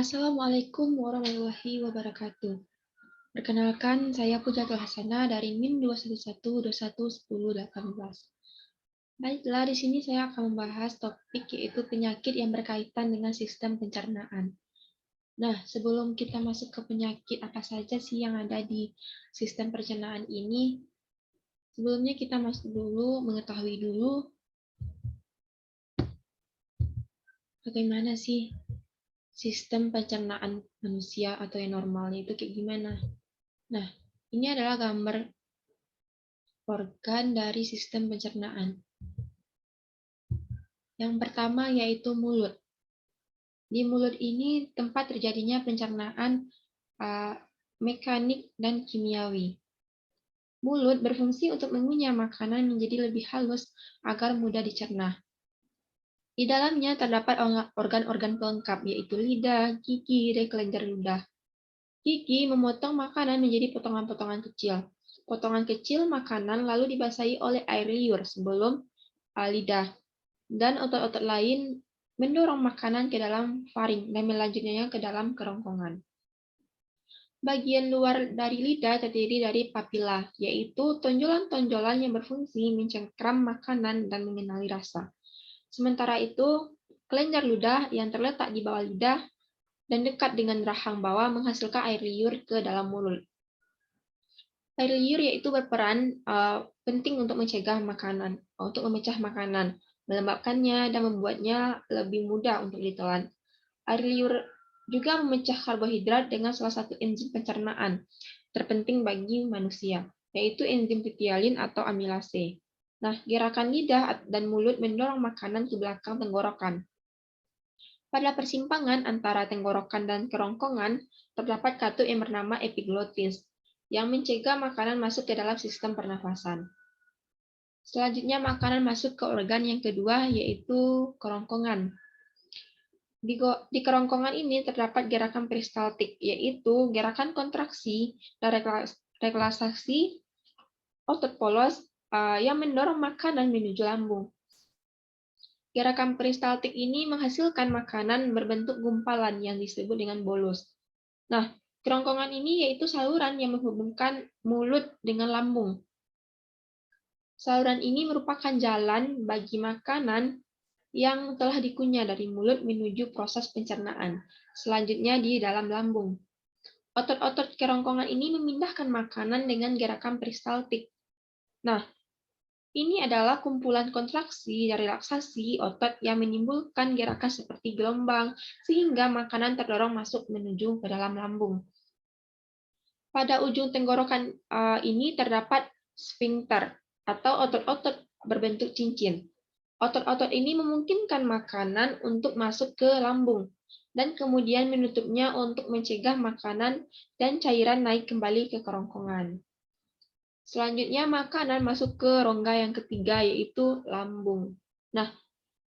Assalamualaikum warahmatullahi wabarakatuh. Perkenalkan, saya Pujatul Hasana dari NIM 211211018. Baiklah, di sini saya akan membahas topik yaitu penyakit yang berkaitan dengan sistem pencernaan. Nah, sebelum kita masuk ke penyakit apa saja sih yang ada di sistem pencernaan ini, sebelumnya kita masuk dulu, mengetahui dulu bagaimana sih sistem pencernaan manusia atau yang normalnya itu kayak gimana. Nah, ini adalah gambar organ dari sistem pencernaan. Yang pertama yaitu mulut. Di mulut ini tempat terjadinya pencernaan mekanik dan kimiawi. Mulut berfungsi untuk mengunyah makanan menjadi lebih halus agar mudah dicerna. Di dalamnya terdapat organ-organ pelengkap, yaitu lidah, gigi, dan kelenjar ludah. Gigi memotong makanan menjadi potongan-potongan kecil. Potongan kecil makanan lalu dibasahi oleh air liur sebelum lidah. Dan otot-otot lain mendorong makanan ke dalam faring dan melanjutkannya ke dalam kerongkongan. Bagian luar dari lidah terdiri dari papila, yaitu tonjolan-tonjolan yang berfungsi mencengkram makanan dan mengenali rasa. Sementara itu, kelenjar ludah yang terletak di bawah lidah dan dekat dengan rahang bawah menghasilkan air liur ke dalam mulut. Air liur yaitu berperan penting untuk mencegah makanan, untuk memecah makanan, melembabkannya dan membuatnya lebih mudah untuk ditelan. Air liur juga memecah karbohidrat dengan salah satu enzim pencernaan terpenting bagi manusia, yaitu enzim ptyalin atau amilase. Nah, gerakan lidah dan mulut mendorong makanan ke belakang tenggorokan. Pada persimpangan antara tenggorokan dan kerongkongan, terdapat katup yang bernama epiglotis, yang mencegah makanan masuk ke dalam sistem pernafasan. Selanjutnya, makanan masuk ke organ yang kedua, yaitu kerongkongan. Di kerongkongan ini terdapat gerakan peristaltik, yaitu gerakan kontraksi dan relaksasi otot polos yang mendorong makanan menuju lambung. Gerakan peristaltik ini menghasilkan makanan berbentuk gumpalan yang disebut dengan bolus. Nah, kerongkongan ini yaitu saluran yang menghubungkan mulut dengan lambung. Saluran ini merupakan jalan bagi makanan yang telah dikunyah dari mulut menuju proses pencernaan. Selanjutnya di dalam lambung. Otot-otot kerongkongan ini memindahkan makanan dengan gerakan peristaltik. Nah, ini adalah kumpulan kontraksi dan relaksasi otot yang menimbulkan gerakan seperti gelombang, sehingga makanan terdorong masuk menuju ke dalam lambung. Pada ujung tenggorokan ini terdapat sfinkter, atau otot-otot berbentuk cincin. Otot-otot ini memungkinkan makanan untuk masuk ke lambung, dan kemudian menutupnya untuk mencegah makanan dan cairan naik kembali ke kerongkongan. Selanjutnya, makanan masuk ke rongga yang ketiga, yaitu lambung. Nah,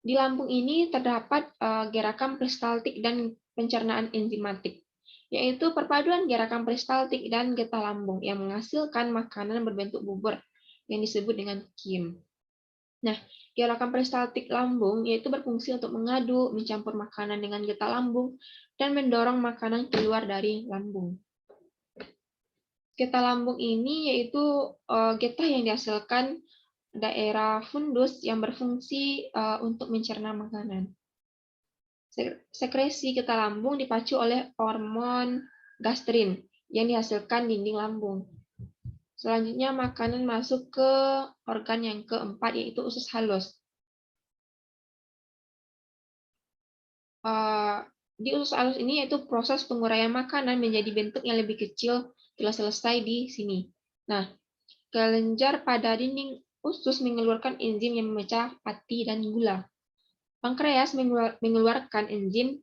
di lambung ini terdapat gerakan peristaltik dan pencernaan enzimatik, yaitu perpaduan gerakan peristaltik dan getah lambung yang menghasilkan makanan berbentuk bubur yang disebut dengan kim. Nah, gerakan peristaltik lambung yaitu berfungsi untuk mengaduk, mencampur makanan dengan getah lambung, dan mendorong makanan keluar dari lambung. Getah lambung ini yaitu getah yang dihasilkan daerah fundus yang berfungsi untuk mencerna makanan. Sekresi getah lambung dipacu oleh hormon gastrin yang dihasilkan dinding lambung. Selanjutnya makanan masuk ke organ yang keempat, yaitu usus halus. Di usus halus ini yaitu proses penguraian makanan menjadi bentuk yang lebih kecil telah selesai di sini. Nah, kelenjar pada dinding usus mengeluarkan enzim yang memecah pati dan gula. Pankreas mengeluarkan enzim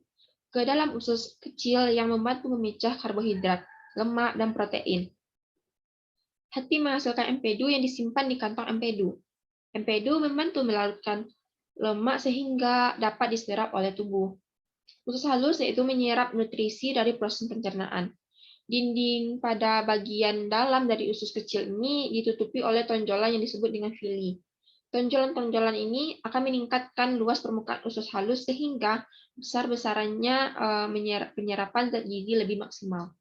ke dalam usus kecil yang membantu memecah karbohidrat, lemak, dan protein. Hati menghasilkan empedu yang disimpan di kantong empedu. Empedu membantu melarutkan lemak sehingga dapat diserap oleh tubuh. Usus halus yaitu menyerap nutrisi dari proses pencernaan. Dinding pada bagian dalam dari usus kecil ini ditutupi oleh tonjolan yang disebut dengan villi. Tonjolan-tonjolan ini akan meningkatkan luas permukaan usus halus sehingga besar-besarannya penyerapan zat gizi lebih maksimal.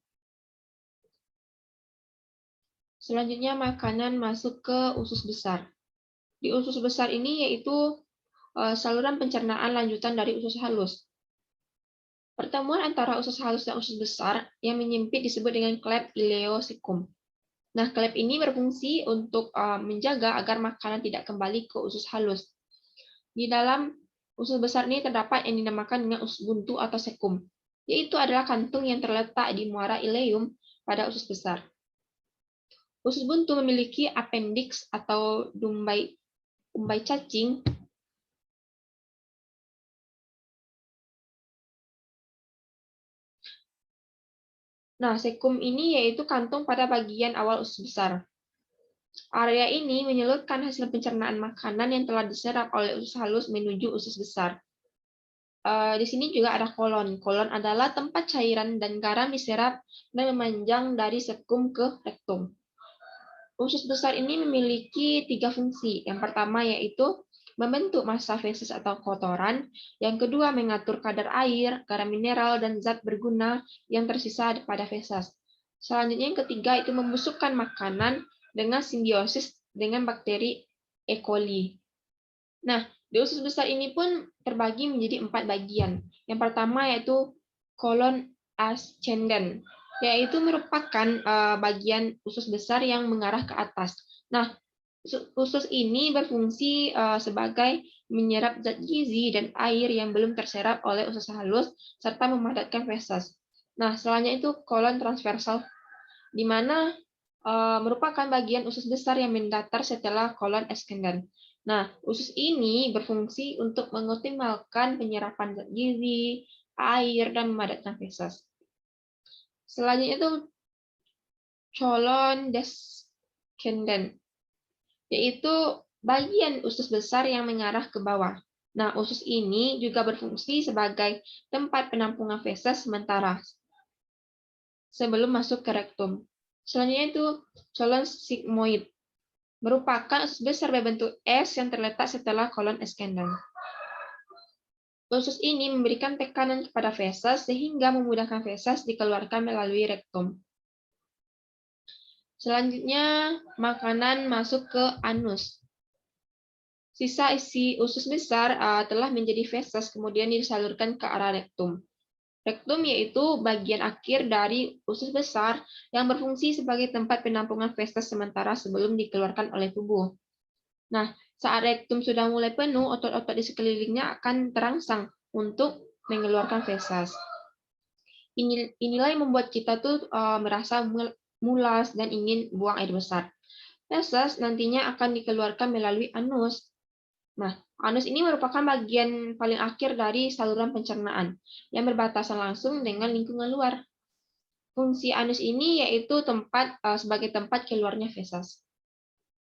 Selanjutnya makanan masuk ke usus besar. Di usus besar ini yaitu saluran pencernaan lanjutan dari usus halus. Pertemuan antara usus halus dan usus besar yang menyempit disebut dengan klep ileocekum. Nah, klep ini berfungsi untuk menjaga agar makanan tidak kembali ke usus halus. Di dalam usus besar ini terdapat yang dinamakan dengan usus buntu atau sekum, yaitu adalah kantung yang terletak di muara ileum pada usus besar. Usus buntu memiliki appendix atau umbai cacing Nah, sekum ini yaitu kantung pada bagian awal usus besar. Area ini menyalurkan hasil pencernaan makanan yang telah diserap oleh usus halus menuju usus besar. Di sini juga ada kolon. Kolon adalah tempat cairan dan garam diserap dan memanjang dari sekum ke rektum. Usus besar ini memiliki 3 fungsi. Yang pertama yaitu membentuk massa feses atau kotoran. Yang kedua mengatur kadar air, garam mineral, dan zat berguna yang tersisa pada feses. Selanjutnya yang ketiga itu membusukkan makanan dengan simbiosis dengan bakteri E. coli. Nah, di usus besar ini pun terbagi menjadi 4 bagian. Yang pertama yaitu kolon ascendens, yaitu merupakan bagian usus besar yang mengarah ke atas. Nah, usus ini berfungsi sebagai menyerap zat gizi dan air yang belum terserap oleh usus halus serta memadatkan feses. Nah, selanjutnya itu kolon transversal, di mana merupakan bagian usus besar yang mendatar setelah kolon ascendens. Nah, usus ini berfungsi untuk mengoptimalkan penyerapan zat gizi, air, dan memadatkan feses. Selanjutnya itu colon descendens, yaitu bagian usus besar yang mengarah ke bawah. Nah, usus ini juga berfungsi sebagai tempat penampungan feses sementara sebelum masuk ke rektum. Selanjutnya itu colon sigmoid, merupakan usus besar berbentuk S yang terletak setelah kolon ascendens. Usus ini memberikan tekanan kepada feses sehingga memudahkan feses dikeluarkan melalui rektum. Selanjutnya, makanan masuk ke anus. Sisa isi usus besar telah menjadi feses kemudian disalurkan ke arah rektum. Rektum yaitu bagian akhir dari usus besar yang berfungsi sebagai tempat penampungan feses sementara sebelum dikeluarkan oleh tubuh. Nah, saat rektum sudah mulai penuh, otot-otot di sekelilingnya akan terangsang untuk mengeluarkan feses. Inilah yang membuat kita tuh merasa mulas dan ingin buang air besar. Feses nantinya akan dikeluarkan melalui anus. Nah, anus ini merupakan bagian paling akhir dari saluran pencernaan yang berbatasan langsung dengan lingkungan luar. Fungsi anus ini yaitu sebagai tempat keluarnya feses.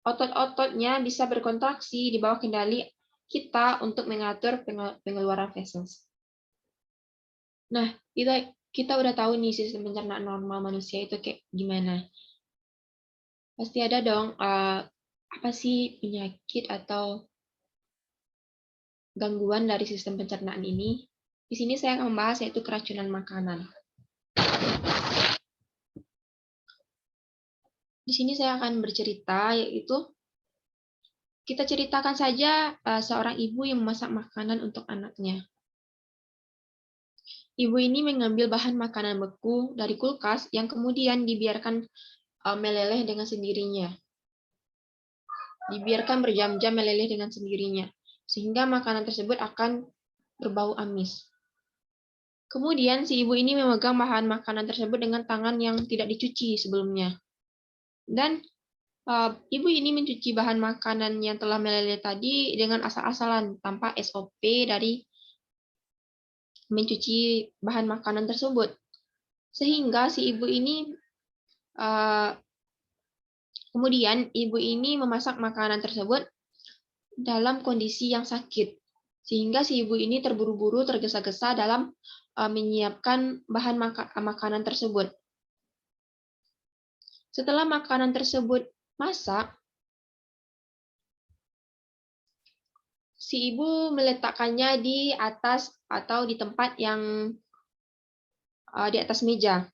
Otot-ototnya bisa berkontraksi di bawah kendali kita untuk mengatur pengeluaran feses. Nah, kita udah tahu nih sistem pencernaan normal manusia itu kayak gimana. Pasti ada dong apa sih penyakit atau gangguan dari sistem pencernaan ini. Di sini saya akan membahas yaitu keracunan makanan. Di sini saya akan bercerita yaitu kita ceritakan saja seorang ibu yang memasak makanan untuk anaknya. Ibu ini mengambil bahan makanan beku dari kulkas yang kemudian dibiarkan meleleh dengan sendirinya. Dibiarkan berjam-jam meleleh dengan sendirinya, sehingga makanan tersebut akan berbau amis. Kemudian si ibu ini memegang bahan makanan tersebut dengan tangan yang tidak dicuci sebelumnya. Dan ibu ini mencuci bahan makanan yang telah meleleh tadi dengan asal-asalan tanpa SOP dari mencuci bahan makanan tersebut. Sehingga si ibu ini kemudian ibu ini memasak makanan tersebut dalam kondisi yang sakit. Sehingga si ibu ini terburu-buru tergesa-gesa dalam menyiapkan bahan makanan tersebut. Setelah makanan tersebut masak, Si ibu meletakkannya di atas atau di tempat yang di atas meja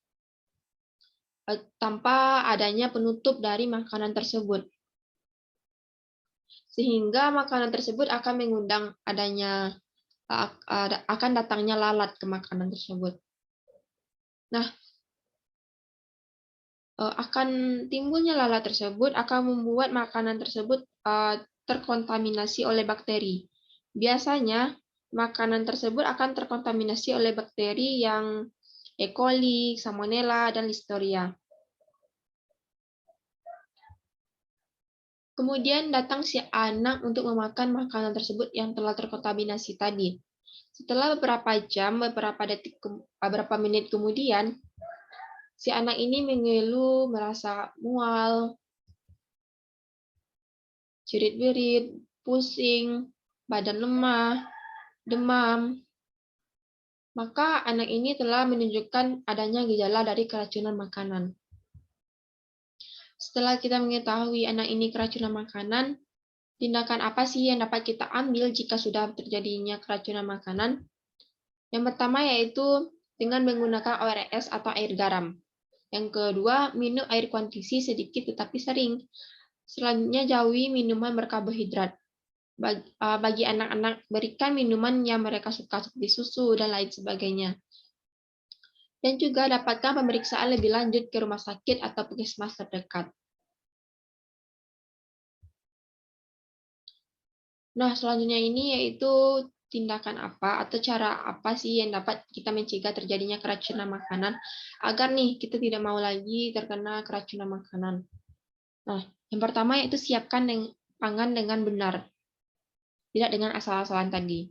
tanpa adanya penutup dari makanan tersebut. Sehingga makanan tersebut akan mengundang akan datangnya lalat ke makanan tersebut. Nah, akan timbulnya lalat tersebut akan membuat makanan tersebut terkontaminasi oleh bakteri. Biasanya, makanan tersebut akan terkontaminasi oleh bakteri yang E. coli, Salmonella, dan Listeria. Kemudian datang si anak untuk memakan makanan tersebut yang telah terkontaminasi tadi. Setelah beberapa jam, beberapa menit kemudian, si anak ini mengeluh, merasa mual, jerit-jerit, pusing, badan lemah, demam. Maka anak ini telah menunjukkan adanya gejala dari keracunan makanan. Setelah kita mengetahui anak ini keracunan makanan, tindakan apa sih yang dapat kita ambil jika sudah terjadinya keracunan makanan? Yang pertama yaitu dengan menggunakan ORS atau air garam. Yang kedua, minum air kuantiti sedikit tetapi sering. Selanjutnya, jauhi minuman berkarbohidrat. Bagi anak-anak, berikan minuman yang mereka suka seperti susu dan lain sebagainya. Dan juga dapatkan pemeriksaan lebih lanjut ke rumah sakit atau puskesmas terdekat. Nah, selanjutnya ini yaitu tindakan apa atau cara apa sih yang dapat kita mencegah terjadinya keracunan makanan agar nih kita tidak mau lagi terkena keracunan makanan. Nah, yang pertama yaitu siapkan pangan dengan benar, tidak dengan asal-asalan tadi.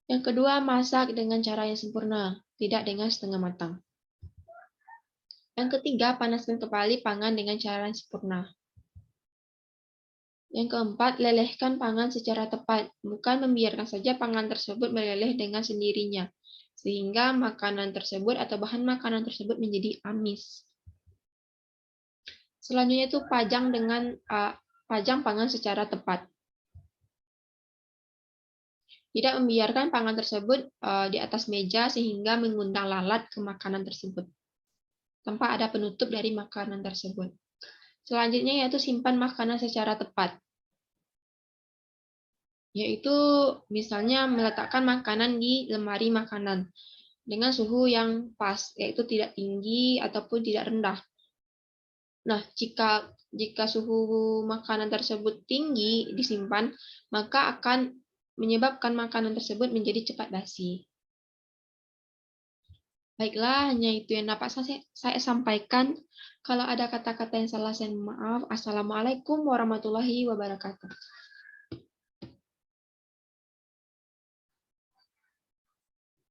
Yang kedua, masak dengan cara yang sempurna, tidak dengan setengah matang. Yang ketiga, panaskan kembali pangan dengan cara yang sempurna. Yang keempat, lelehkan pangan secara tepat, bukan membiarkan saja pangan tersebut meleleh dengan sendirinya, sehingga makanan tersebut atau bahan makanan tersebut menjadi amis. Selanjutnya itu pajang pangan secara tepat. Tidak membiarkan pangan tersebut di atas meja sehingga mengundang lalat ke makanan tersebut, tanpa ada penutup dari makanan tersebut. Selanjutnya yaitu simpan makanan secara tepat. Yaitu misalnya meletakkan makanan di lemari makanan dengan suhu yang pas, yaitu tidak tinggi ataupun tidak rendah. Nah, jika suhu makanan tersebut tinggi disimpan, maka akan menyebabkan makanan tersebut menjadi cepat basi. Baiklah, hanya itu yang dapat saya sampaikan. Kalau ada kata-kata yang salah, saya mohon maaf. Assalamualaikum warahmatullahi wabarakatuh.